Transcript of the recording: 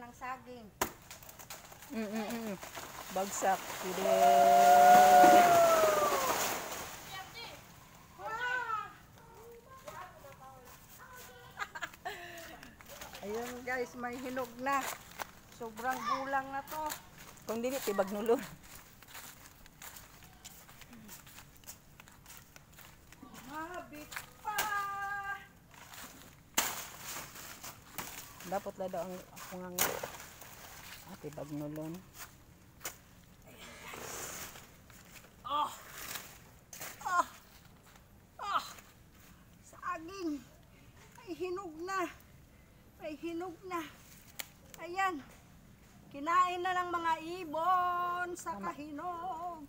ng saging. Bagsak. Sige. Ayun guys, may hinog na. Sobrang gulang na to. Kung dili, tibag nulon. Habit pa! Dapat na daw ang akong ang tibag nulon. Oh! Oh! Oh! Saging! May hinog na. May hinog na. Ayan. Kinain na ng mga ibon sa kahinog.